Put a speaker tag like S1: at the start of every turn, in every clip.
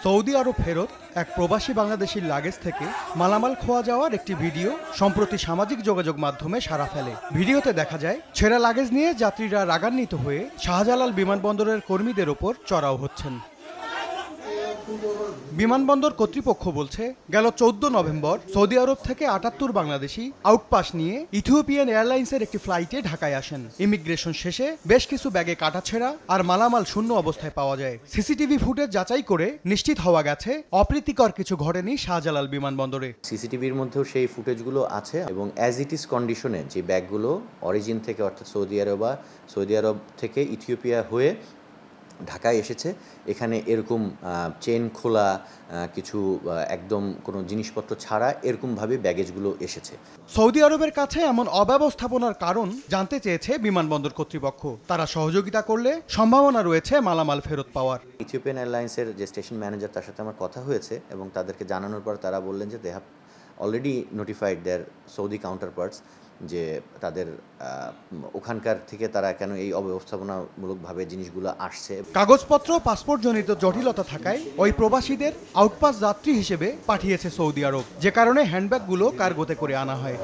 S1: Saudi আরব ফেরত এক প্রবাসী বাংলাদেশির লাগেজ থেকে মালামাল খোয়া যাওয়ার একটি ভিডিও সম্প্রতি সামাজিক যোগাযোগ মাধ্যমে সাড়া ফেলে। ভিডিওতে দেখা যায় ছেঁড়া লাগেজ নিয়ে যাত্রীরা রাগান্বিত হয়ে শাহজালাল বিমানবন্দরের কর্মীদের ওপর চড়াও হচ্ছেন। বিমানবন্দর কর্তৃপক্ষ বলছে, গেল 14 নভেম্বর সৌদি আরব থেকে 78 বাংলাদেশি আউটপাস নিয়ে ইথিওপিয়ান এয়ারলাইন্সের একটি ফ্লাইটে ঢাকায় আসেন। ইমিগ্রেশন শেষে বেশ কিছু ব্যাগে কাটাছেঁড়া আর মালামাল শূন্য অবস্থায় পাওয়া যায়। সিসিটিভি ফুটেজ যাচাই করে নিশ্চিত হওয়া গেছে অপ্রীতিকর কিছু ঘটেনি শাহজালাল বিমানবন্দরে।
S2: সিসিটিভির মধ্যেও সেই ফুটেজগুলো আছে এবং অ্যাজ ইট ইজ কন্ডিশনে যে ব্যাগগুলো অরিজিন থেকে অর্থাৎ সৌদি আরব থেকে ইথিওপিয়া হয়ে ঢাকায় এসেছে, এখানে এরকম চেন খোলা কিছু একদম কোনো জিনিসপত্র ছাড়া এরকমভাবে ব্যাগেজগুলো এসেছে।
S1: সৌদি আরবের কাছে এমন অব্যবস্থাপনার কারণ জানতে চেয়েছে বিমানবন্দর কর্তৃপক্ষ। তারা সহযোগিতা করলে সম্ভাবনা রয়েছে মালামাল ফেরত পাওয়ার।
S2: ইথিওপিয়ান এয়ারলাইন্সের যে স্টেশন ম্যানেজার, তার সাথে আমার কথা হয়েছে এবং তাদেরকে জানানোর পর তারা বললেন যে they have already notified their Saudi counterparts, যে তাদের ওখানকার থেকে তারা কেন এই অব্যবস্থাপনামূলকভাবে জিনিসগুলো আসছে।
S1: কাগজপত্র পাসপোর্ট জনিত জটিলতা থাকায় ওই প্রবাসীদের আউটপাস যাত্রী হিসেবে পাঠিয়েছে সৌদি আরব, যে কারণে হ্যান্ডব্যাগগুলো কার্গোতে করে আনা হয়।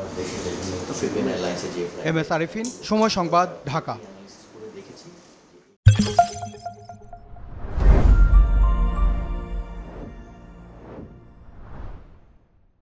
S1: MS আরিফিন, সময় সংবাদ, ঢাকা।